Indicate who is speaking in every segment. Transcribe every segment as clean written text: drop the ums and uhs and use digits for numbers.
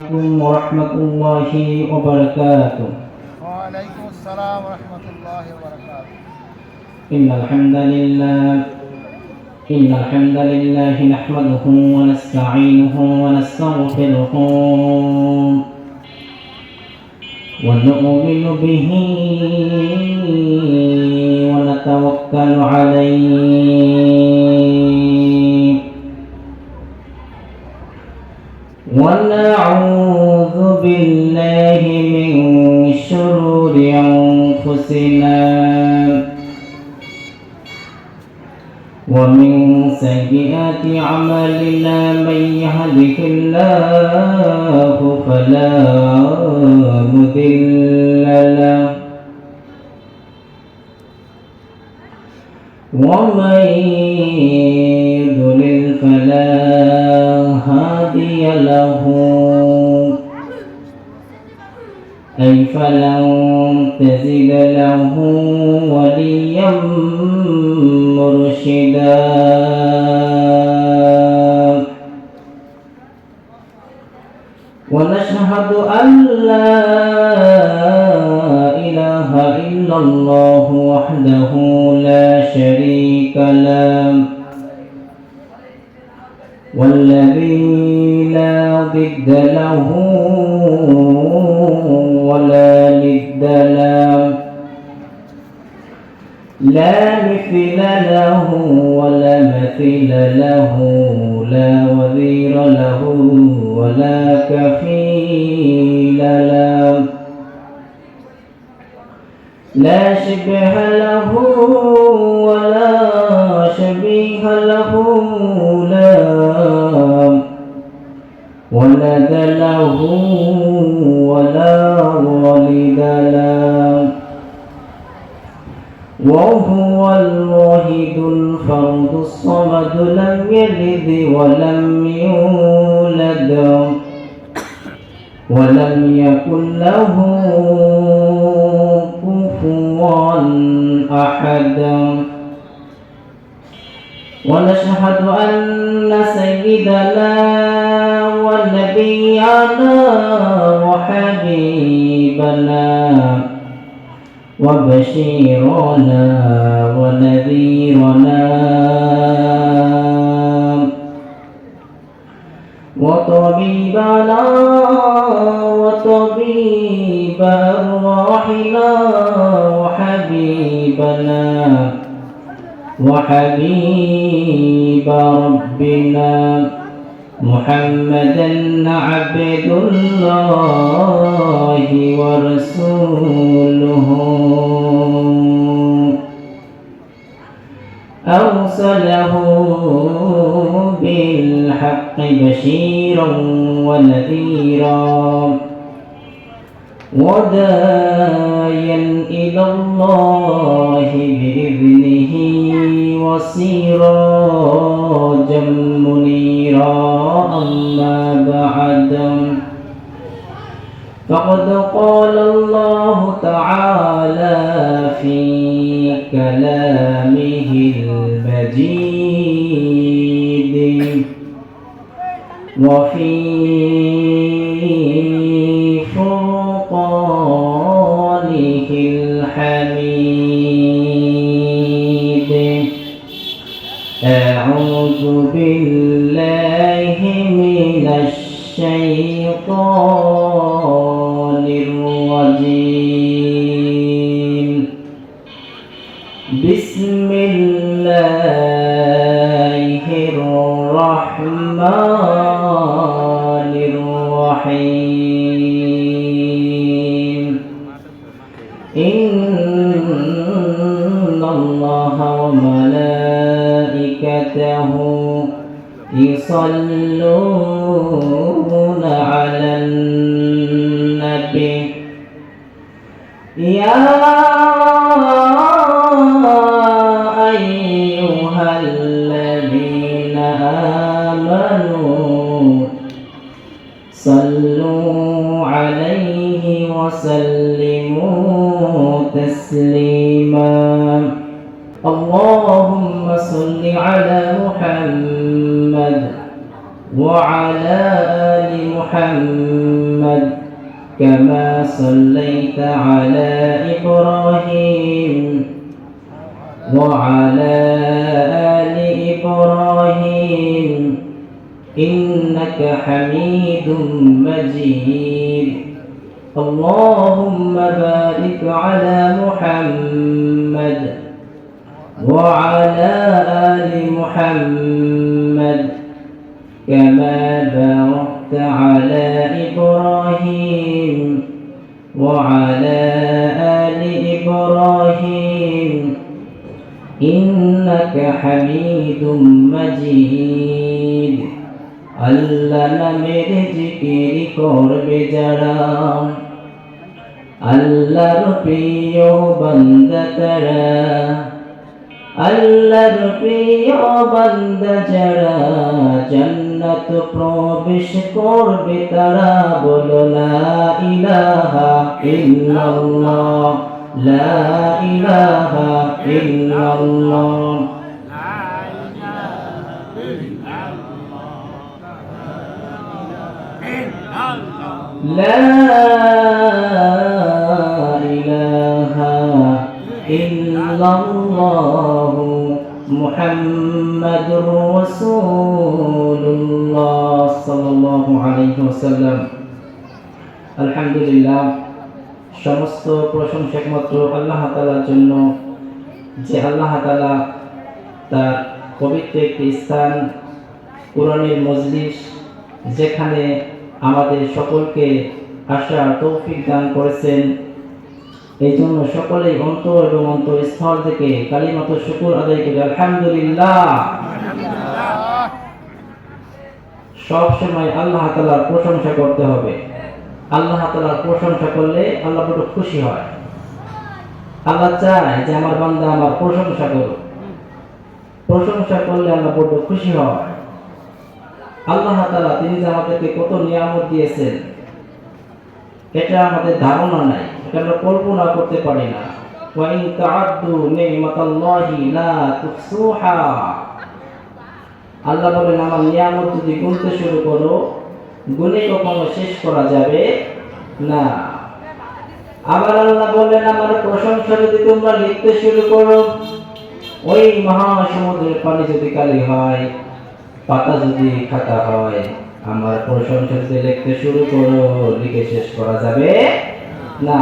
Speaker 1: عليكم ورحمة الله وبركاته.
Speaker 2: وعليكم السلام ورحمة الله وبركاته.
Speaker 1: إن الحمد لله نحمده ونستعينه ونستغفره ونؤمن به ونتوكل عليه ونعوذ بالله من شرور أنفسنا ومن سيئات أعمالنا. من يهده الله فلا مضل له ومن يضلل فلا هادي له أي فلن تجد له وليا مرشدا. ونشهد أن لا إله إلا الله وحده لا شريك له والذي لا ضد له ولا ند له لا مثل له ولا مثيل له لا وزير له ولا كفيل له لا شبه له ولا شبيه له لا ولد له ولا ولد له وهو الواحد الفرد الصمد لم يلد ولم يولد ولم يكن له كفوا أحد. ونشهد أن سيدنا ونبينا وحبيبنا وبشيرنا ونذيرنا وطبيبنا وطبيب أرواحنا وحبيبنا وحبيب ربنا محمدا عبد الله ورسوله أرسله بالحق بشيرا ونذيرا وداعيا إلى الله بإذنه وسراجا منيرا. أما بعد فقد قال الله تعالى في كلامه المجيد وفي فرقانه الحميد. أعوذ بالله من الشيطان الرجيم. بسم الله الرحمن الرحيم. إن الله وملائكته يصلون على النبي يا أيها الذين آمنوا صلوا عليه وسلموا تسليما. اللهم صل على محمد وعلى آل محمد محمد كما صليت على إبراهيم وعلى آل إبراهيم إنك حميد مجيد اللهم بارك على محمد وعلى آل محمد كما باركت على إبراهيم وعلى آل إبراهيم إنك حميد مجيد আল্লাহ নামের জিকির করবে যারা আল্লাহর প্রিয় বান্দা তারা আল্লাহর প্রিয় বান্দা যারা জান্নাত প্রবেশ করবে তারা বলো লা ইলাহা ইল্লাল্লাহ লা ইলাহা ইল্লাল্লাহ لا إله إلا الله محمد رسول الله صلى الله عليه وسلم الحمد لله সমস্ত প্রশংসা একমাত্র আল্লাহ তাআলার জন্য যে আল্লাহ তাআলা তার পবিত্র একটি স্থান কোরআনের মজলিস যেখানে আমাদের সকলকে আসার তৌফিক দান করেছেন এই জন্য সকলেই অন্তর এবং অন্তরস্থল থেকে কালিমাত শুকর আদায় করি আলহামদুলিল্লাহ। সব সময় আল্লাহ তাআলার প্রশংসা করতে হবে। আল্লাহ তাআলার প্রশংসা করলে আল্লাহ বড় খুশি হয়। আল্লাহ চায় যে আমার বান্দা আমার প্রশংসা করুক। প্রশংসা করলে আল্লাহ বড় খুশি হয়। আল্লাহ তাআলা তিনি যে আমাদেরকে কত নিয়ামত দিয়েছেন এটা আমাদের ধারণা নাই, এটা আমরা কল্পনা করতে পারি না। ওয়া ইন তাআদ্দু নি'মাতাল্লাহি লা তুহসুহা, আল্লাহ বলেন আমার নিয়ামত যদি গুনতে শুরু করো গুনে কখনো শেষ করা যাবে না। আবার আল্লাহ বলেন আমার প্রশংসা যদি তোমরা লিখতে শুরু করো ওই মহাসমুদ্রের পানি যদি কালি হয়, পাতা যদি খাতা হয়, আমার প্রশংসা যদি লিখতে শুরু করো লিখে শেষ করা যাবে না।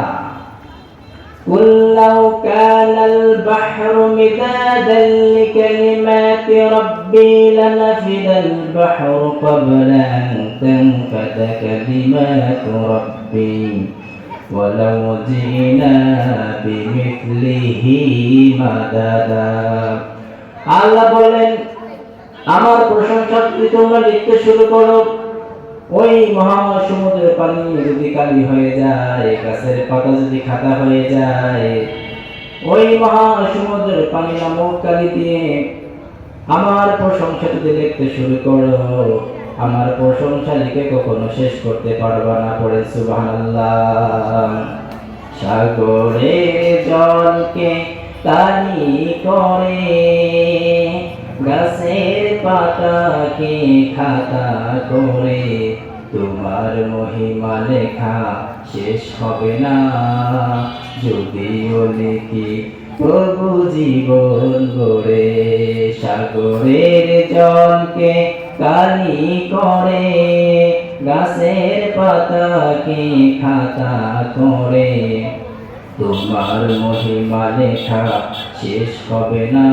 Speaker 1: قُلْ لَوْ كَانَ الْبَحْرُ مِدَادًا لِكَلِمَاتِ رَبِّي لَنَفِدَ الْبَحْرُ قَبْلَ أَن تَنفَدَ كَلِمَاتُ رَبِّي وَلَوْ جِئْنَا بِمِثْلِهِ مَدَدًا। আল্লাহ বলেন আমার প্রশংসা যদি তোমরা লিখতে শুরু করো ওই মহাসমুদ্রের পানি যদি কালি হয়ে যায়, গাছের পাতা যদি খাতা হয়ে যায়, ওই মহাসমুদ্রের পানি নামক কালি দিয়ে আমার প্রশংসা যদি লিখতে শুরু করো আমার প্রশংসা লিখে কখনো শেষ করতে পারবা না। পড়ে সুবহানাল্লাহ। সাগরের জলকে তানি করে গাছের পাতাকে খাতা করে তোমার মহিমা লেখা শেষ হবে না যদিও লিখি প্রভু জীবন গড়ে। সাগরের জলকে কালি করে গাছের পাতাকে খাতা করে তোমার মহিমা লেখা শেষ হবে না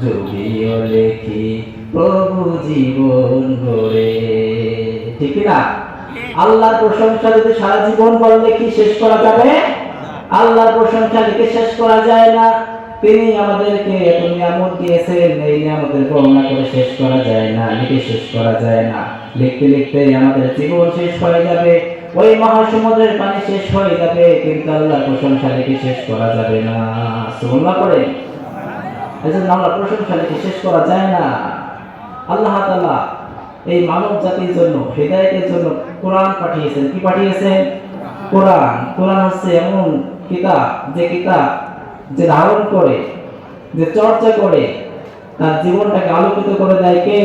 Speaker 1: যদিও লেখি প্রভু জীবন গড়ে। ঠিক না? আল্লাহর প্রশংসা যদি সারা জীবন বললে কি শেষ করা যাবে? আল্লাহর প্রশংসা লিখে শেষ করা যায় না। তিনি আমাদেরকে এত নিয়ামত দিয়েছেন, এই নিয়ামতের বর্ণনা করে শেষ করা যায় না, লিখে শেষ করা যায় না। লিখতে লিখতে আমাদের জীবন শেষ হয়ে যাবে, ওই মহাসমুদ্রের পানি শেষ হয়ে যাবে, কিন্তু আল্লাহর প্রশংসা লিখে শেষ করা যাবে না। সুবহানাল্লাহ করে এজন্য আল্লাহর প্রশংসা লিখে শেষ করা যায় না। আল্লাহ তাআলা এই মানব জাতির জন্য হিদায়াতের জন্য কোরআন পাঠিয়েছেন। কি পাঠিয়েছেন? কোরআন। কোরআন হচ্ছে এমন কিতাব যে ধারণ করে, যে চর্চা করে তার জীবনটাকে আলোকিত করে দেয় কে?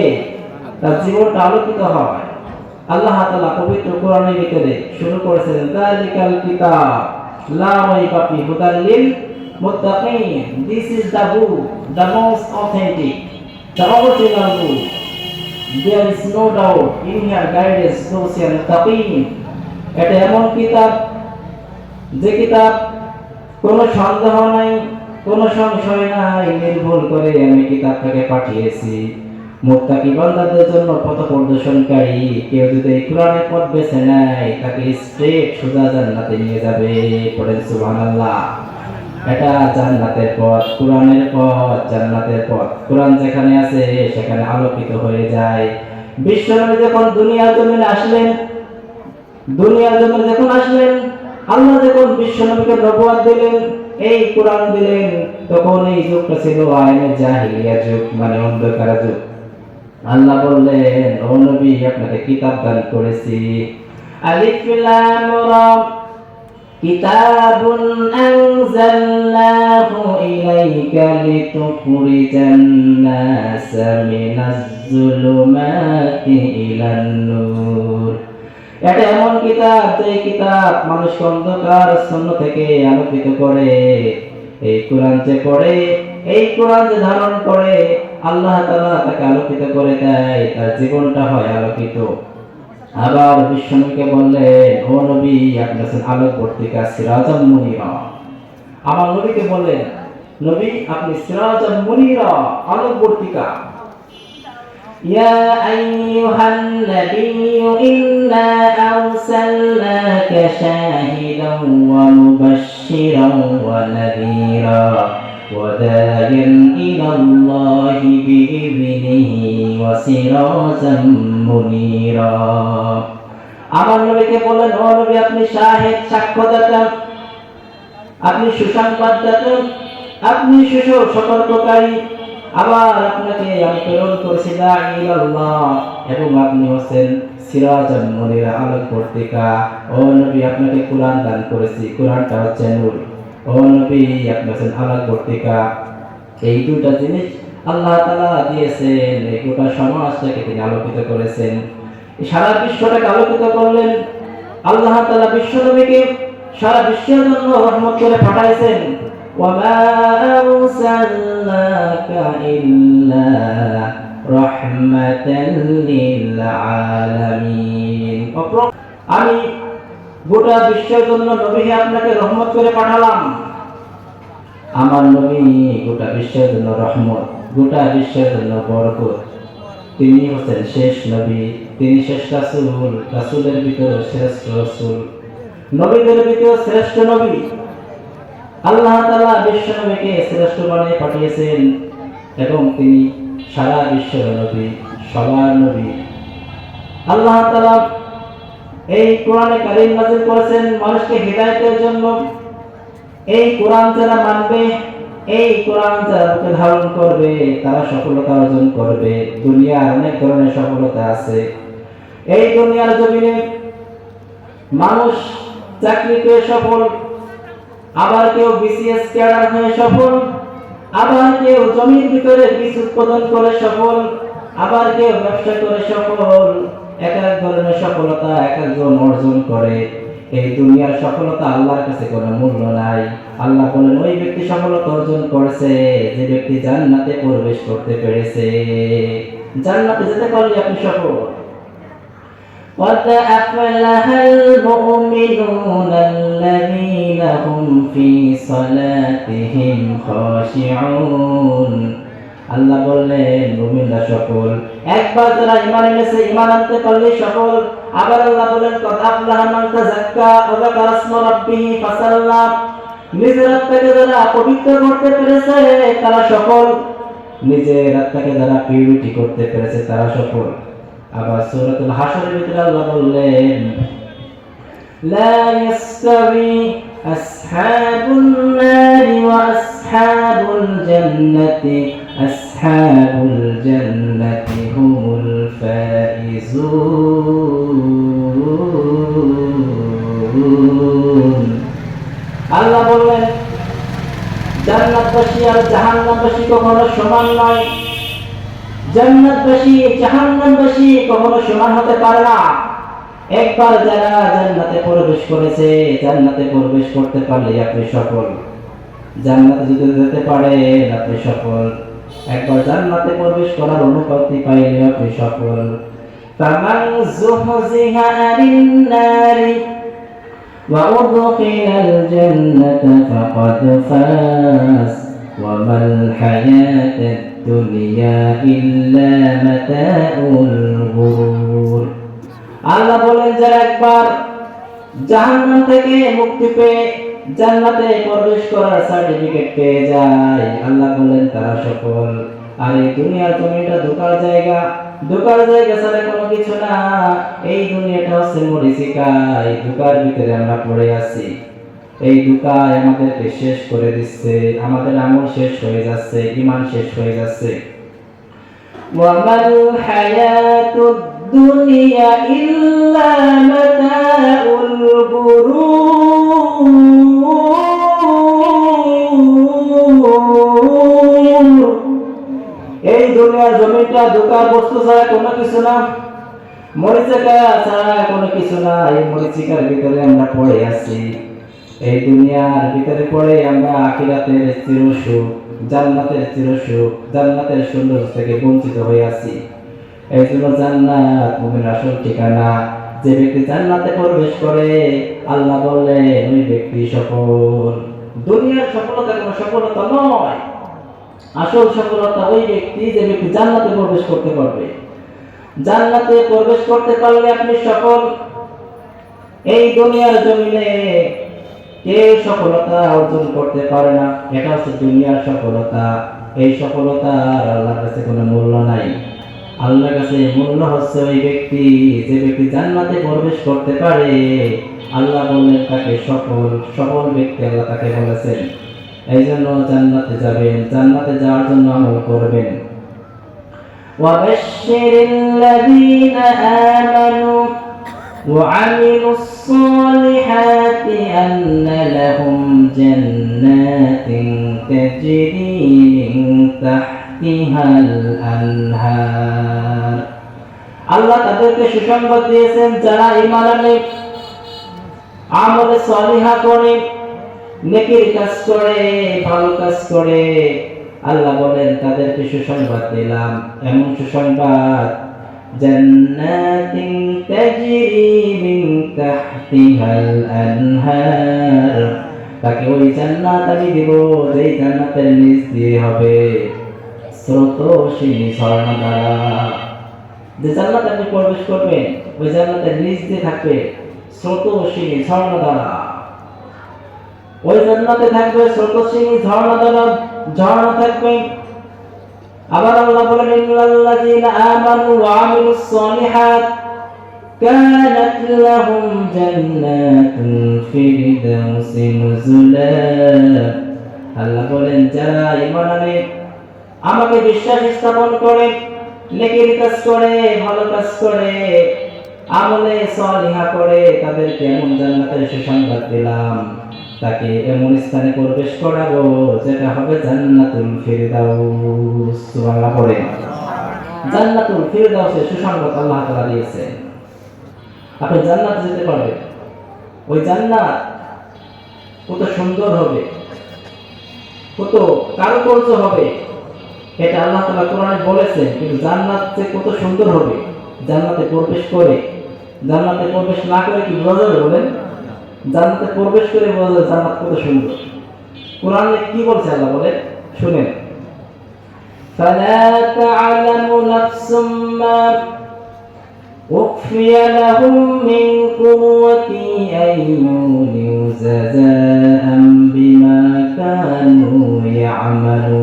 Speaker 1: তার জীবনটা আলোকিত হয়। আল্লাহ তাআলা পবিত্র কোরআনের ভিতরে শুরু করেছেন যালিকাল কিতাব লা রাইবা ফিহি হুদাল লিল মুত্তাকিন। This is the book, the most authentic, the original book. There is no doubt in here guidance those who are muttaqin. এটা এমন কিতাব যে কিতাব কোনো সন্দেহ নাই, কোনো সংশয় নাই, নির্ভুল করে আমি কিতাবটাকে পাঠিয়েছি মুত্তাকি বান্দাদের জন্য পথ প্রদর্শনকারী। কেউ যদি এই কোরআনের পথ বেছে নেয় তাকে স্ট্রেট সোজা জান্নাতে নিয়ে যাবে। পড়েন সুবহানাল্লাহ। এটা জান্নাতের পথ, কোরআনের পথ, জান্নাতের পথ। কোরআন যেখানে আছে সেখানে আলোকিত হয়ে যায়। বিশ্বনবী যখন দুনিয়ার জমিনে আসলেন, আল্লাহ যখন বিশ্বনবীকে নবুয়ত দিলেন, এই কোরআন দিলেন, তখন এই যুগটা ছিল আইনে জাহিলিয়া যুগ, মানে অন্ধকার যুগ। আল্লাহ বললেন, ও নবী আপনাকে কিতাব দান করেছি। আলিফ লাম রা কিতাবুন আনজালনাহু ইলাইকা লিতুখরিজান নাসা মিনাজ যুলুমাতি ইলান নূর। এটা এমন কিতাব যে কিতাব মানুষকে অন্ধকার শূন্য থেকে আলোকিত করে। এই কোরআন যে পড়ে, এই কোরআন যে ধারণ করে, আল্লাহ তাআলা তাকে আলোকিত করে দেয়, তার জীবনটা হয় আলোকিত। আবার বিশ্বনবীকে বললেন, ও নবী আপনি আছেন আলোকবর্তিকা, সিরাজাম মুনিরা। আমার নবীকে বললেন, নবী আপনি সিরাজাম মুনিরা, আলোকবর্তিকা। ইয়া আইয়ুহান নাবিয়্যু ইন্না আরসালনাকা শাহিদান ওয়া মুবাশশিরান ওয়া নাযীরা ওয়া দা'iyan ইলাল্লাহি বিইযনিহি ওয়া সিরাজাম মুনিরা। আমার নবীকে বলেন, ও নবী আপনি শাহিদ, সাক্ষ্যদাতা, আপনি সুসংবাদদাতা, আপনি সতর্ককারী। আবার আপনাকে আমি প্রেরণ করেছি ইলাল্লাহ, এবং আপনি হচ্ছেন সিরাজাম মুনিরা, আলোকবর্তিকা। ও নবী আপনাকে কোরআন দান করেছি, কোরআনটা হচ্ছে নূর। ও নবী আপনি হচ্ছেন আলোকবর্তিকা। এই দুইটা জিনিস আল্লাহ তাআলা দিয়েছেন, এই গোটা সমাজটাকে তিনি আলোকিত করেছেন, সারা বিশ্বটাকে আলোকিত করলেন। আল্লাহ তাআলা বিশ্বনবীকে সারা বিশ্বের জন্য রহমত করে পাঠাইছেন। ওয়ামা আরসালনাকা ইল্লা রাহমাতাল লিল আলামিন। আমি গোটা বিশ্বের জন্য নবী আপনাকে রহমত করে পাঠালাম। আমার নবী গোটা বিশ্বের জন্য রহমত, গোটা বিশ্বের জন্য বরকত। তিনি হচ্ছেন শেষ নবী, তিনি শেষ রাসূল, রাসূলের ভিতরে শ্রেষ্ঠ রাসূল, নবীদের ভিতরে শ্রেষ্ঠ নবী। আল্লাহ তাআলা বিশ্ব নবীকে শ্রেষ্ঠ বানিয়ে পাঠিয়েছেন, এবং তিনি সারা বিশ্বের নবী, সবার নবী। আল্লাহ তাআলা এই কোরআনে কারীম নাযিল করেছেন মানুষকে হিদায়াতের জন্য। এই কোরআন যারা মানবে, এই কোরআন যারা বুকে ধারণ করবে, তারা সফলতা অর্জন করবে। দুনিয়ার অনেক ধরনের সফলতা আছে। এই দুনিয়ার জমিনে মানুষ চাকরি পেয়ে সফল, আবার কেউ বিসিএস ক্যাডার হয়ে সফল, আবার কেউ জমির ভিতরে বীজ উৎপাদন করে সফল, আবার কেউ ব্যবসা করে সফল। এক এক ধরনের সফলতা এক একজন অর্জন করে। এই দুনিয়ার সফলতা আল্লাহর কাছে কোনো মূল্য নাই। আল্লাহ বলেন, ওই ব্যক্তি সফলতা অর্জন করেছে যে ব্যক্তি জান্নাতে প্রবেশ করতে পেরেছে। জান্নাতে যেতে পারলে আপনি সফল। قد أفلح المؤمنون الذين هم في صلاتهم خاشعون। আল্লাহ বললেন মুমিনরা সফল, একবার যারা ঈমান এনেছে, ঈমান আনতে পারলে সফল। আবার আল্লাহ বলেন, কদ আফলাহা মান তাযাক্কা ওয়া যাকারা ইসমা রাব্বিহি ফাসাল্লা। নিজের আত্মাকে যারা পবিত্র করতে পেরেছে তারা সফল, নিজের আত্মাকে যারা পিউরিটি করতে পেরেছে তারা সফল। আবার সূরাতুল হাশরের ভিতরে আল্লাহ বললেন, লা ইয়াস্তাবি আসহাবুন নারি ওয়া আসহাবুল জান্নাতি আসহাবুল জান্নাতি হুমুল ফাইজুন। আল্লাহ বললেন, জান্নাতবাসী আর জাহান্নামবাসী কখনো সমান নয়। জান্নাতবাসী জাহান্নামবাসী কখনো সমান হতে পারে না। একবার যারা জান্নাতে প্রবেশ করেছে, জান্নাতে প্রবেশ করতে পারলে আপনি সফল। জান্নাতে যদি যেতে পারেন আপনি সফল। একবার জান্নাতে প্রবেশ করার অনুমতি পাইলে আপনি সফল। ফামান যুহজিহা আনিন নারি ওয়া উদখিলাল জান্নাতা ফাকাদ ফাজ ওয়া মাল হায়াতুদ দুনিয়া ইল্লা মাতাউল গুরুর। আল্লাহ বলেন, যারা একবার জাহান্নাম থেকে মুক্তি পেয়ে জান্নাতে প্রবেশ করার সার্টিফিকেট পেয়ে যায়, আল্লাহ বলেন তারা সফল। আর এই দুনিয়ার জমিটা ধোঁকার জায়গা, ধোঁকার জায়গা ছাড়া কোনো কিছু না। এই দুনিয়াটা হচ্ছে মরিচিকা, এই ধোঁকার ভিতরে আমরা পড়ে আছি। এই ধোঁকায় আমাদেরকে শেষ করে দিচ্ছে, আমাদের আমল শেষ হয়ে যাচ্ছে, ঈমান শেষ হয়ে যাচ্ছে। ওয়ামাল হায়াতুদ দুনিয়া ইল্লা মাতাউল গুরুর। এই দুনিয়ার জমিটা ধোঁকার বস্তু ছাড়া কোনো কিছু না, মরিচিকা ছাড়া কোনো কিছু না। এই মরিচিকার ভিতরে আমরা পড়ে আছি। এই দুনিয়ার ভিতরে পড়ে আমরা আখিরাতের চিরসুখ, জান্নাতের চিরসুখ, জান্নাতের সৌন্দর্য থেকে বঞ্চিত হয়ে আছি। এই জন্য জান্নাত মুমিনের আসল ঠিকানা। যে ব্যক্তি জান্নাতে প্রবেশ করে, আল্লাহ বলেন ওই ব্যক্তি সফল। দুনিয়ার সফলতা কোনো সফলতা নয়, আসল সফলতা ওই ব্যক্তি যে ব্যক্তি জান্নাতে প্রবেশ করতে পারবে। জান্নাতে প্রবেশ করতে পারলে আপনি সফল। এই দুনিয়ার জমিনে কেউ সফলতা অর্জন করতে পারে না, এটা হচ্ছে দুনিয়ার সফলতা। এই সফলতার আল্লাহর কাছে কোনো মূল্য নাই। আল্লাহর কাছে মূল্য হচ্ছে ওই ব্যক্তি যে ব্যক্তি জান্নাতে প্রবেশ করতে পারে। আল্লাহ বললেন তাকে সফল, সফল ব্যক্তি আল্লাহ তাকে বলেছেন। এই জন্য জান্নাতে যাবেন, জান্নাতে যাওয়ার জন্য আমল করবেন। ওয়াবাশশিরিল্লাযীনা আমানু وعملوا الصالحات أن لهم جنات تجري من تحتها الأنهار। আল্লাহ তাদেরকে সুসংবাদ দিয়েছেন, যারা ঈমান আনে, আমলে সালিহা করে, নেকির কাজ করে, ভালো কাজ করে, আল্লাহ বলেন তাদেরকে সুসংবাদ দিলাম। এমন সুসংবাদ, জান্নাতিন তাজরি মিন তাহতিহাল আনহার, তাকে ওই জান্নাত আমি দিব যেই জান্নাতের নিচ দিয়ে হবে স্রোতস্বিনী ঝর্ণাধারা। যে জান্নাতে আপনি প্রবেশ করবেন, ওই জান্নাতের নিচ দিয়ে থাকবে স্রোতস্বিনী ঝর্ণাধারা। ওই জান্নাতে থাকবে স্রোতস্বিনী ঝর্ণাধারা, ঝর্ণা থাকবে। আবার আল্লাহ বলেন, ইন্নাল্লাযীনা আমানু ওয়া আমিলুস সালিহাত কানাত লাহুম জান্নাতুল ফিরদাউসি নুজুলা। আল্লাহ বলেন, যারা ঈমান আনে, আমাকে বিশ্বাস স্থাপন করে, নেকির কাজ করে, ভালো কাজ করে, আমলে সালিহা করে, তাদেরকে এমন জান্নাতের সুসংবাদ দিলাম, তাকে এমন স্থানে প্রবেশ করাবো যেটা হবে জান্নাতুল ফিরদাউস। সুবহানাল্লাহ পড়ে। জান্নাতুল ফিরদাউসের সুসংবাদ আল্লাহ তাআলা দিয়েছেন। আপনি জান্নাতে যেতে পারবেন। ওই জান্নাত কত সুন্দর হবে, কত কারুকার্য হবে, এটা আল্লাহ তাআলা কোরআনে বলেছেন। কিন্তু জান্নাত যে কত সুন্দর হবে, জান্নাতে প্রবেশ করে, জান্নাতে প্রবেশ না করে কি বোঝা যাবে বলেন? জান্নাতে প্রবেশ করে বোঝা যায় জান্নাত কত সুন্দর। কোরআনে কি বলছে আল্লাহ বলেন, শুনেন। ফালা তা'লামু নাফসুম মা উখফিয়া লাহুম মিন কুররাতি আইয়ুনিন জাযাআম বিমা কানু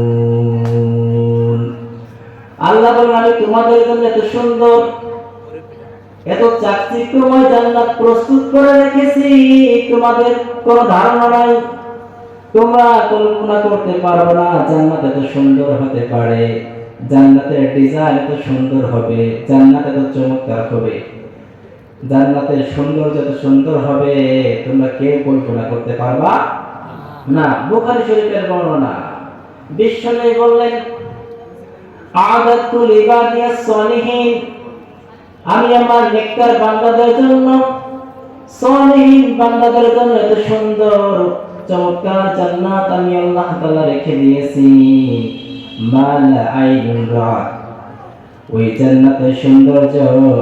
Speaker 1: ইয়া'মালুন। আল্লাহ বলেন, আমি তোমাদের জন্য এত সুন্দর, এত চাকচিক্যময় জান্নাত প্রস্তুত করে রেখেছি, তোমাদের কোনো ধারণা নাই, তোমরা কল্পনা করতে পারবে না জান্নাত এত সুন্দর হতে পারে, জান্নাতের ডিজাইন এত সুন্দর হবে, জান্নাত এত চমৎকার হবে, জান্নাতের সৌন্দর্য এত সুন্দর হবে, তোমরা কেউ কল্পনা করতে পারবা না। বুখারী শরীফের বর্ণনা, বিশ্বনবী বললেন, আ'দাতু লিবাদিয়াস সালিহিন, আমি আমার নেককার বান্দাদের জন্য, সলিহিন বান্দাদের জন্য এত সুন্দর চমৎকার জান্নাত আমি আল্লাহ তাআলা রেখে দিয়েছি। মালা আইনুন রাত, ওই জান্নাতের সৌন্দর্য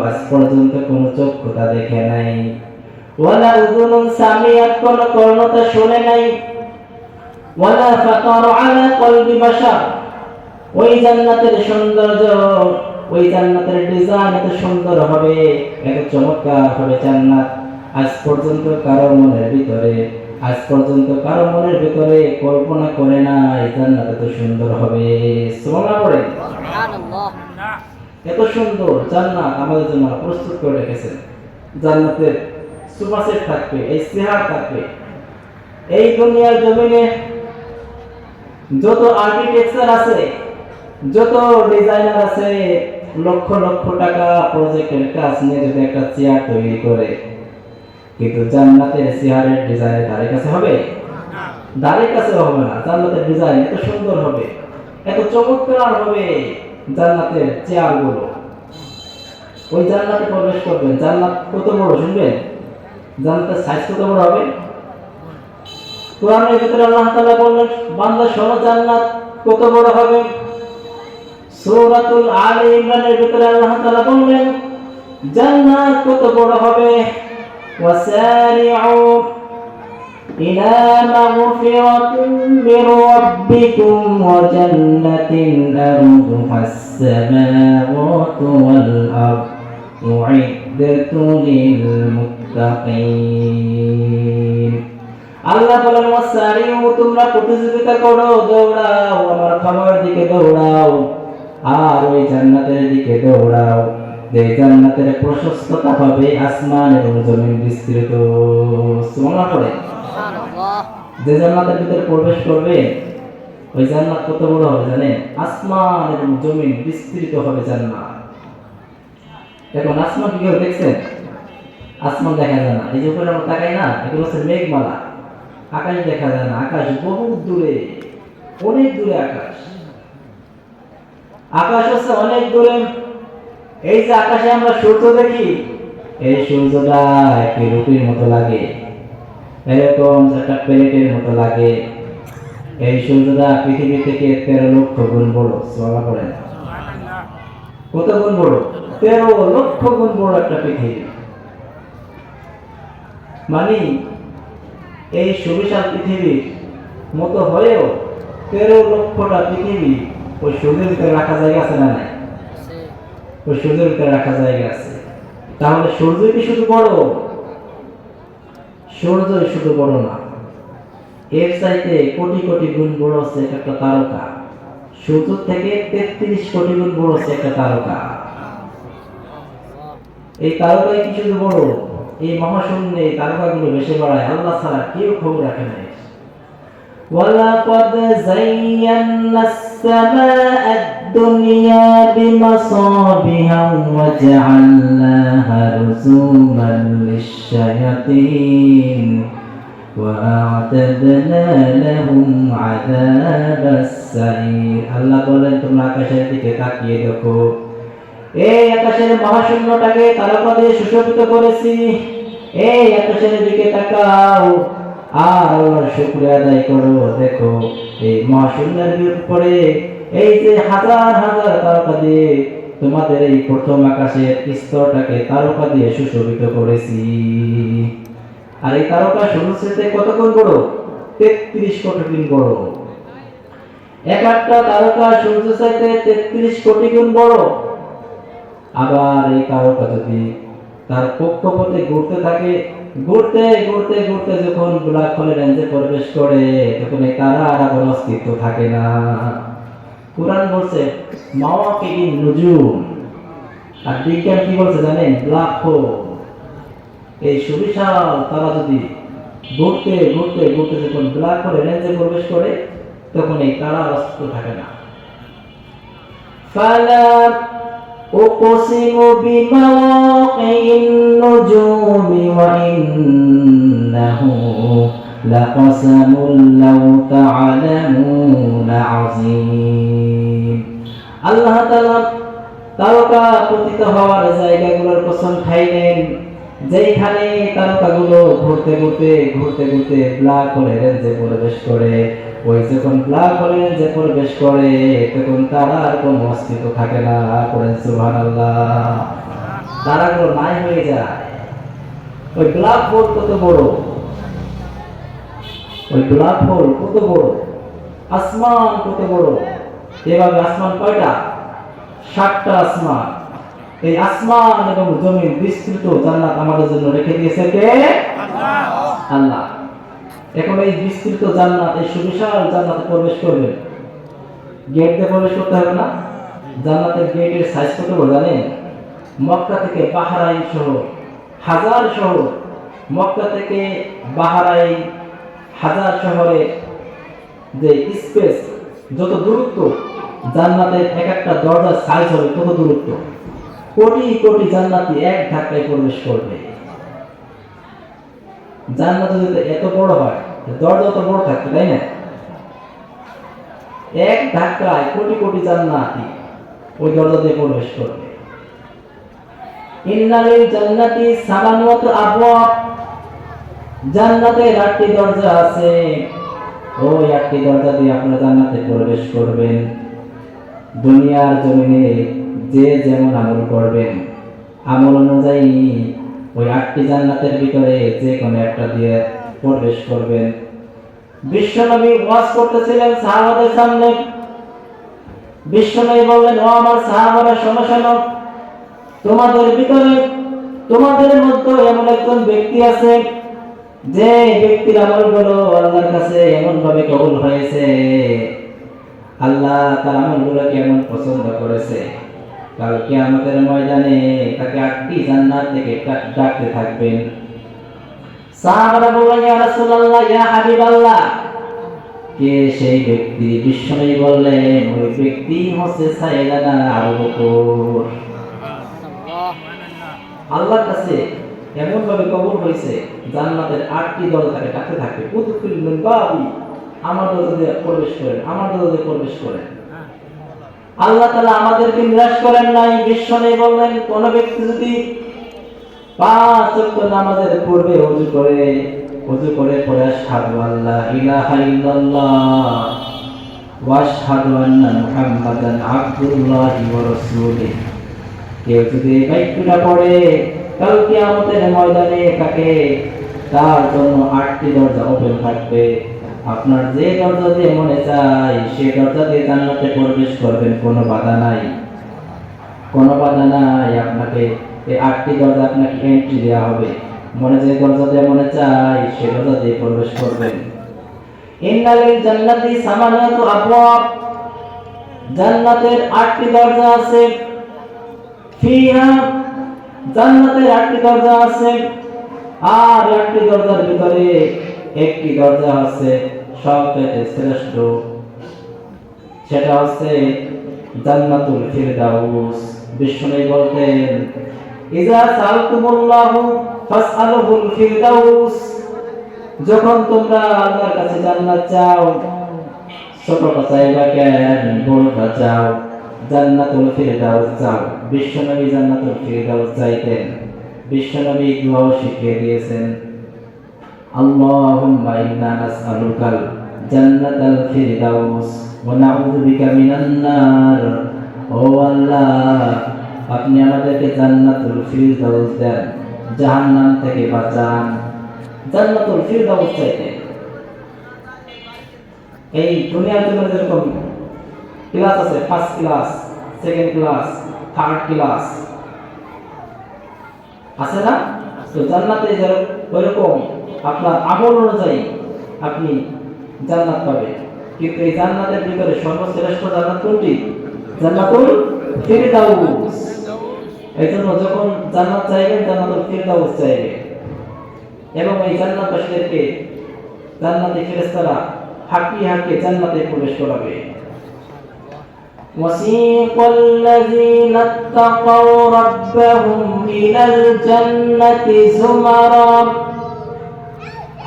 Speaker 1: আজ পর্যন্ত কোন চক্ষু তা দেখে নাই। ওয়ালা উযুনুন সামিআত, কোন কর্ণ তা শুনে নাই। ওয়ালা ফাতার আলা কলবি বাশার, ওই জান্নাতের সৌন্দর্য, ওই জান্নাতের ডিজাইন এত সুন্দর হবে, এত চমৎকার হবে জান্নাত, আজ পর্যন্ত কারো মনের ভিতরে, আজ পর্যন্ত কারো মনের ভিতরে কল্পনা করে না এই জান্নাত এত সুন্দর হবে। সুবহানাল্লাহ পড়ে।
Speaker 3: সুবহানাল্লাহ।
Speaker 1: এত সুন্দর জান্নাত আমাদের জন্য প্রস্তুত করে রেখেছেন। জান্নাতের সুবাসের থাকবে, এই সিহার থাকবে। এই দুনিয়ার জমিনে যত আর্কিটেকচার আছে, যত ডিজাইনার আছে, লক্ষ লক্ষ টাকা প্রজেক্টের কাজ নিয়ে যদি একটা চেয়ার তৈরি করে, কিন্তু জান্নাতের চেয়ারের ডিজাইনের ধারে কাছে হবে? ধারে কাছে হবে না। জান্নাতের ডিজাইন এত সুন্দর হবে, এত চমৎকার হবে জান্নাতের চেয়ারগুলো। ওই জান্নাতে প্রবেশ করবেন, জান্নাত কত বড় শুনবেন? জান্নাতের সাইজ কত বড় হবে? কোরআনের ভিতরে আল্লাহ তাআলা বললেন, বান্দা শোনো জান্নাত কত বড় হবে। সূরাতুল আলে ইমরানের ভিতরে আল্লাহ তাআলা বললেন জান্নাত কত বড় হবে। ওয়াসারিউ ইলা মাগফিরাতিন মির রাব্বিকুম ওয়া জান্নাতিন আরদুহাস সামাওয়াতু ওয়াল আরদু উইদ্দাতু লিল মুত্তাকিন। আল্লাহ বলেন ওয়াসারিউ, তোমরা প্রতিযোগিতা করো, দৌড়াও, আমার ক্ষমার দিকে দৌড়াও, আর ওই জান্নাতের দিকে দৌড়াও, যে জান্নাতের প্রশস্ততা হবে আসমান এবং জমিন বিস্তৃত। সুবহানাল্লাহ পড়ে।
Speaker 3: সুবহানাল্লাহ।
Speaker 1: যে জান্নাতের ভিতরে প্রবেশ করবে, ওই জান্নাত কত বড় হবে জানেন? আসমান এবং জমিন বিস্তৃত হবে জান্নাত। এখন আসমান কি কেউ দেখছেন? আসমান দেখা যায় না। এই যে উপরে আমরা তাকাই না, এগুলো হচ্ছে মেঘমালা, আকাশ দেখা যায় না। আকাশ বহু দূরে, অনেক দূরে আকাশ। আকাশ হচ্ছে অনেক দূরে। এই যে আকাশে আমরা সূর্য দেখি, এই সূর্যটা একটি রুটির মতো লাগে, এরকম একটা প্লেটের মতো লাগে। এই সূর্যটা পৃথিবী থেকে 13 লক্ষ গুণ বড়। সুবহানাল্লাহ পড়েন। কত গুণ বড়? 13 লক্ষ গুণ বড় একটা পৃথিবী। মানে এই সুবিশাল পৃথিবীর মতো হয়েও 13 লক্ষটা পৃথিবী ওই সূর্যের ভিতরে রাখা জায়গা আছে না নাই? ওই সূর্যের ভিতরে রাখা জায়গা আছে। তাহলে সূর্য কি শুধু বড়? সূর্য শুধু বড় না, এর চাইতে কোটি কোটি গুণ বড় হচ্ছে একটা তারকা। সূর্য থেকে 33 কোটি গুণ বড় হচ্ছে একটা তারকা। এই তারকাই কি শুধু বড়? এই মহাশূন্যে এই তারকাগুলো বেশি বাড়ায়, আল্লাহ ছাড়া কেউ খবর রাখে না। وَلَقَدْ زَيَّنَّا السَّمَاءَ الدُّنْيَا بِمَصَابِيحَ وَجَعَلْنَاهَا رُجُومًا لِلشَّيَاطِينِ وَأَعْتَدْنَا لَهُمْ عَذَابَ السَّعِيرِ। আল্লাহ বলেন তোমরা আকাশের দিকে তাকিয়ে দেখো, এই আকাশের মহাশূন্যটাকে তারকা দিয়ে সুশোভিত করেছি। এই আকাশের দিকে তাকাও আর আল্লাহর শুকরিয়া আদায় করো। দেখো এই মহাশূন্যের উপরে এই যে হাজার হাজার তারকা দিয়ে তোমাদের এই প্রথম আকাশের স্তরটাকে তারকা দিয়ে সুশোভিত করেছি। আর এই তারকা সূর্যের চাইতে কত গুণ বড়? 33 কোটি গুণ বড়। এক একটা তারকা সূর্যের চাইতে 33 কোটি গুণ বড়। আবার এই তারকা যদি তার কক্ষপথে ঘুরতে থাকে, ঘুরতে ঘুরতে ঘুরতে যখন ব্ল্যাক হোলের রেঞ্জে প্রবেশ করে, তখন এই তারার আর অস্তিত্ব থাকে না। কুরআন বলছে মাওয়াকিন নুজুম, আর বিজ্ঞান কি বলছে জানেন? Black hole. এই সুবিশাল তারা যদি ঘুরতে ঘুরতে ঘুরতে যখন ব্ল্যাক হোলের রেঞ্জে প্রবেশ করে, তখন এই তারার অস্তিত্ব থাকে না। ফালা উকসিমু বিমাওয়াকিন নুজুমি ওয়া ইন্নাহু লাকাসামুন লাউ তা'লামুনা আযীম। আল্লাহ তাআলা তারকা পতিত হওয়ার জায়গাগুলোর কসম খাইলেন, যেখানে তারকাগুলো ঘুরতে ঘুরতে ব্ল্যাক হোলের রেঞ্জে প্রবেশ করে। ওই যখন ব্ল্যাক হোলের রেঞ্জে প্রবেশ করে তখন তারার কোনো অস্তিত্ব থাকে না। করেন সুবহানাল্লাহ। তারাগুলো নাই হয়ে যায়। ওই ব্ল্যাক হোল কত বড়, ওই ব্ল্যাক হোল কত বড়, আসমান কত বড়। এভাবে আসমান কয়টা? 7টা আসমান। এই আসমান এবং জমির বিস্তৃত জান্নাত আমাদের জন্য রেখে দিয়েছে কে? আল্লাহ। এখন এই বিস্তৃত জান্নাত, এই সুবিশাল জান্নাতে প্রবেশ করবেন, গেট দিয়ে প্রবেশ করতে হবে না? জান্নাতের গেটের সাইজ কত বড় জানেন? মক্কা থেকে বাহরাইন শহর, হাজার শহর, মক্কা থেকে বাহরাইন হাজার শহরে যে স্পেস, যত দূরত্ব, জান্নাতের এক একটা দরজার সাইজ হবে কত দূরত্ব। কোটি কোটি জান্নাতি এক ধাক্কায় প্রবেশ করবে। জান্নাত যদি এত বড় হয়, দরজা তো বড় থাকবে, তাই না? এক ধাক্কায় কোটি কোটি জান্নাতি ওই দরজা দিয়ে প্রবেশ করবে। ইন্নালিল জান্নাতি সামানুয়াতু আবওয়াব, জান্নাতের 8টি দরজা আছে। ওই 8টি দরজা দিয়ে আপনারা জান্নাতে প্রবেশ করবেন। দুনিয়ার জমিনে যে যেমন আমল করবেন, আমল অনুযায়ী ওই 8টি জান্নাতের ভিতরে যে কোনো একটা দিয়ে প্রবেশ করবেন। বিশ্বনবী ওয়াজ করতেছিলেন সাহাবাদের সামনে। বিশ্বনবী বললেন, ও আমার সাহাবারা, শোনো শোনো, তোমাদের ভিতরে, তোমাদের মধ্যে এমন একজন ব্যক্তি আছে যে ব্যক্তির আমলগুলো আল্লাহর কাছে এমন ভাবে কবুল হয়েছে, আল্লাহ তার আমলগুলো কেমন পছন্দ করেছে, কাল কিয়ামতের ময়দানে তাকে 8টি জান্নাত থেকে ডাকতে থাকবেন। সাহাবারা বললেন, ইয়া রাসূলুল্লাহ, ইয়া হাবিবাল্লাহ, কে সেই ব্যক্তি? বিশ্বনবী বললেন, ওই ব্যক্তি হচ্ছে সাইয়েদানা আবু বকর। আল্লাহর কাছে এমন ভাবে কবুল হয়েছে, জান্নাতের 8টি দরজা তাকে ডাকতে থাকবে, উদখুল মিন বাবি, আমার দরজা দিয়ে প্রবেশ করেন, আমার দরজা দিয়ে প্রবেশ করেন। আল্লাহ তাআলা আমাদেরকে নিরাশ করেন নাই। বিশ্বনবী বললেন, কোন ব্যক্তি যদি 5 ওয়াক্ত নামাজের পূর্বে ওযু করে পড়ে আশহাদু আল্লা ইলাহা ইল্লাল্লাহ ওয়া আশহাদু আন্না মুহাম্মাদান আবদুল্লাহি ওয়া রাসূলুহু, কেউ যদি এই বাক্যটা পড়ে, কাল কিয়ামতের ময়দানে তাকে, তার জন্য 8টি দরজা ওপেন থাকবে। আপনার যে দরজা দিয়ে মনে চায় সেই দরজা দিয়ে জান্নাতে প্রবেশ করবেন, কোনো বাধা নাই, কোনো বাধা নাই। আপনাকে এই 8টি দরজা আপনাকে এন্ট্রি দেওয়া হবে। মনে যে দরজা দিয়ে মনে চায় সেই দরজা দিয়ে প্রবেশ করবেন। ইন্নালিল জান্নাতি সামানিয়াতু আবওয়াব, জান্নাতের 8টি দরজা আছে। ফিহা, জান্নাতের 8টি দরজা আছে। আর 8টি দরজার ভিতরে একটি দরজা আছে সবচেয়ে শ্রেষ্ঠ, সেটা হচ্ছে জান্নাতুল ফিরদাউস। বিশ্বনবী বলতেন, ইযা সালতুমুল্লাহু ফাসআলুহুল ফিরদাউস, যখন তোমরা আল্লাহর কাছে জান্নাত চাও, ছোটটা চাইবা কেন, বড়টা চাও, জান্নাতুল ফিরদাউস চাও। বিশ্বনবী জান্নাতুল ফিরদাউস চাইতেন। বিশ্বনবী দোয়াও শিখিয়ে দিয়েছেন, আল্লাহুম্মা ইন্না নাসআলুকাল জান্নাতাল ফিরদাউস ওয়া নাউযু বিকা মিনান নার। ও আল্লাহ, আপনি আমাদেরকে জান্নাতুল ফিরদাউস দেন, জাহান্নাম থেকে বাঁচান। জান্নাতুল ফিরদাউস চাইতেন। এই দুনিয়ার জন্য যেরকম ক্লাস আছে, first class, second class, third class আছে না? তো জান্নাতে ওইরকম আপনার আমল অনুযায়ী আপনি জান্নাত পাবেন। কিন্তু এই জান্নাতের ভিতরে সর্বশ্রেষ্ঠ জান্নাত কোনটি? জান্নাতুল ফিরদাউস। এই জন্য যখন জান্নাত চাইবেন, জান্নাতুল ফিরদাউস চাইবেন। এবং এই জান্নাতবাসীদেরকে জান্নাতি ফেরেশতারা হাঁকিয়ে হাঁকিয়ে জান্নাতে প্রবেশ করাবে। وسيق الذين اتقوا ربهم إلى الجنة زمرا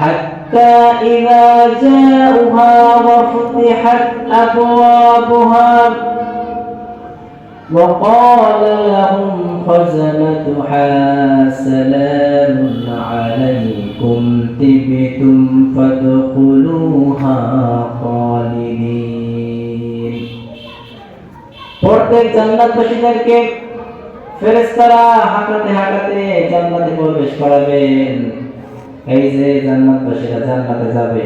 Speaker 1: حتى إذا جاءوها وفتحت أبوابها وقال لهم خزنتها سلام عليكم طبتم فادخلوها خالدين প্রত্যেক জান্নাতবাসীদেরকে ফেরেশতারা হাঁটাতে হাঁটাতে জান্নাতে প্রবেশ করাবেন। এই যে জান্নাতবাসীরা জান্নাতে যাবে,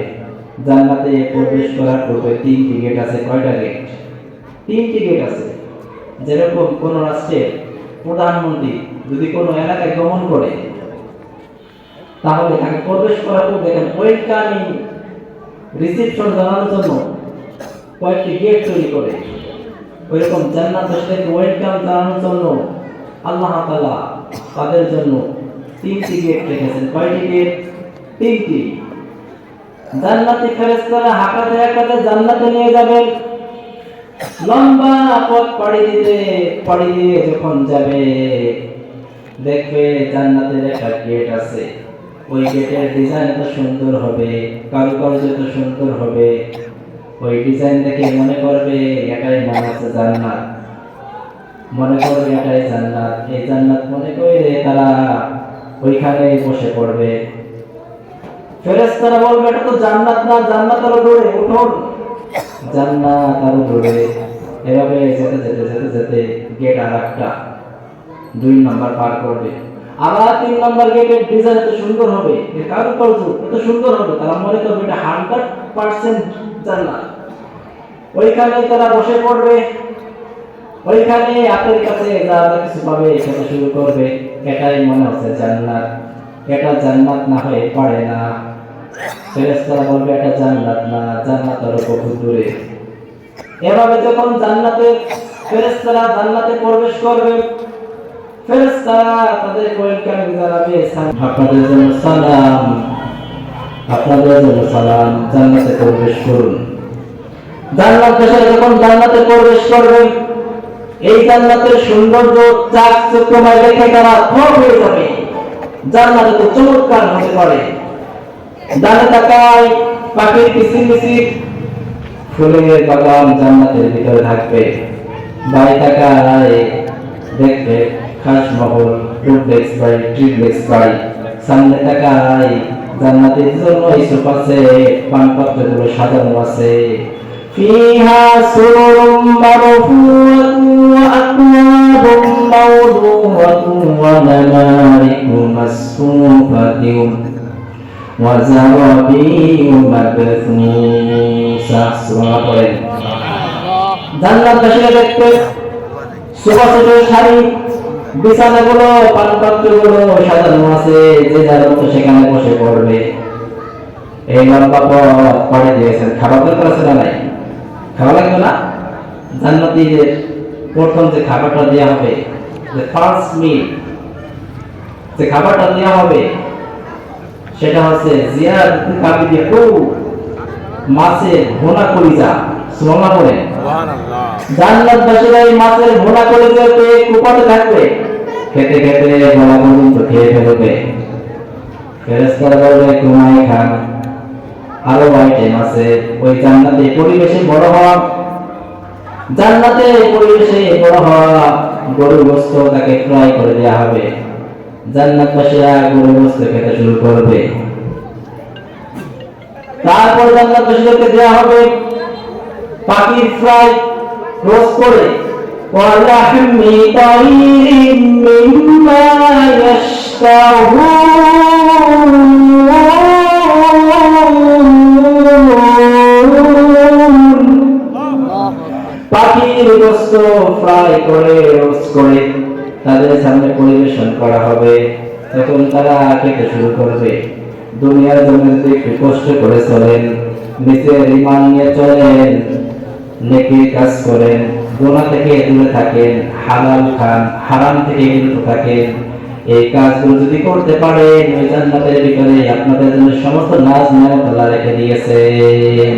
Speaker 1: জান্নাতে প্রবেশ করার পূর্বে 3টি গেট আছে। কয়টা গেট? 3টি গেট আছে। যেরকম কোন রাষ্ট্রের প্রধানমন্ত্রী যদি কোনো এলাকায় গমন করে, তাহলে তাকে প্রবেশ করার পূর্বে ওয়েলকামিং রিসেপশন জানানোর জন্য কয়েকটি গেট তৈরি করে, ওইরকম জান্নাতবাসীদেরকে ওয়েলকাম জানানোর জন্য আল্লাহ তাআলা তাদের জন্য 3টি গেট রেখেছেন। কয়টি গেট? 3টি। জান্নাতি ফেরেশতারা হাঁটাতে হাঁটাতে জান্নাতে নিয়ে যাবেন। লম্বা পথ পাড়ি দিয়ে যখন যাবে, দেখবে জান্নাতের একটা গেট আছে। ওই গেটের ডিজাইন এত সুন্দর হবে, কারুকার্য এত সুন্দর হবে, ওই ডিজাইন দেখে মনে করবে এটাই মনে আছে জান্নাত, মনে করবে এটাই জান্নাত। এই জান্নাত মনে করে তারা ওইখানে বসে পড়বে। ফেরেশতারা বলবে এটা তো জান্নাত না, জান্নাত আরো দূরে, উঠুন। জান্নাত আরো দূরে। এভাবে যেতে যেতে যেতে যেতে গেট আর একটা 2 নম্বর পার করবে। আবার 3 নম্বর গেটের ডিজাইন এত সুন্দর হবে, এর কারুকার্য এত সুন্দর হবে, তারা মনে করবে এটা 100% জান্নাত। ওইখানে তারা বসে পড়বে। ওইখানে আপনার কাছে যা যা কিছু পাবে সেটা শুরু করবে, এটাই মনে হচ্ছে জান্নাত, এটা জান্নাত না হয়ে পারে না। ফেরেশতারা বলবে এটা জান্নাত না, জান্নাত আরো বহু দূরে। এভাবে যখন ফেরেশতারা জান্নাতে প্রবেশ করবে, ফেরেশতারা তাদের ওয়েলকাম জানাবে, আপনাদের জন্য সালাম, আপনাদের জন্য সালাম, জান্নাতে প্রবেশ করুন। জান্নাতবাসীরা যখন জান্নাতে প্রবেশ করবে, এই জান্নাতের সৌন্দর্য চাকচিক্যময় দেখে তারা থ হয়ে যাবে। জান্নাত তো চমৎকার হতে পারে। ডানে তাকায় পাখির কিচিরমিচির, ফুলের বাগান জান্নাতের ভিতরে থাকবে। বাই তাকায় দেখবে খাসমহল, ডুপ্লেক্স বাড়ি, ট্রিপ্লেক্স বাড়ি। সামনে তাকায় জান্নাতের জন্য সোফা সেট, পানপাত্রগুলো সাজানো আছে। ফিহা সুরুরুম মারফুআতুন ওয়া আকওয়াবুম মাওদুআতুন ওয়া নামারিকু মাসফুফাতুন ওয়া যারাবিয়্যু মাবথুসা। সুবহানাল্লাহ পড়েন। জান্নাতবাসীরা দেখবে সোফা সেটের সারি, বিছানাগুলো, পানপাত্রগুলো সাজানো আছে, যে যার মতো সেখানে বসে পড়বে। এই লম্বা পথ পাড়ি দিয়েছেন। খাবার দরকার আছে না? নাই। খাওয়া লাগবে না? জান্নাতীদের প্রথম যে খাবারটা দেওয়া হবে, যে ফার্স্ট মিল, যে খাবারটা দেওয়া হবে সেটা হচ্ছে জিয়ারাতুল কাবিদি হুর, মাছের ভুনা কলিজা। সুবহানাল্লাহ বলেন। সুবহানাল্লাহ। জান্নাতবাসীরা এই মাছের ভুনা কলিজা পেয়ে কুপাতে থাকবে, খেতে খেতে গলা পর্যন্ত খেয়ে ফেলবে। ফেরেশতারা বলবে ঘুমাই খান। আরো আইটেম আছে। ওই জান্নাতে পরিবেশে বড় হওয়া, জান্নাতে পরিবেশে বড় হওয়া গরুর গোশত তাকে ফ্রাই করে দেওয়া হবে। জান্নাতবাসীরা গরুর গোশত খেতে শুরু করবে। তারপর জান্নাতবাসীদেরকে দেওয়া হবে পাখির ফ্রাই, রোস্ট করে। ওয়ালাহমি তাইরিম মিম্মা ইয়াশতাহুন, পাখির গোশত ফ্রাই করে, রোস্ট করে তাদের সামনে পরিবেশন করা হবে। তখন তারা খেতে শুরু করবে। দুনিয়ার জন্য যদি একটু কষ্ট করে চলেন, নিজের ঈমান নিয়ে চলেন, নেকির কাজ করেন, গুনাহ থেকে দূরে থাকেন, হালাল খান, হারাম থেকে বিরত থাকেন, এই কাজগুলো যদি করতে পারেন, ওই জান্নাতের ভিতরে আপনাদের জন্য সমস্ত নাজ নেয়ামত আল্লাহ রেখে দিয়েছেন।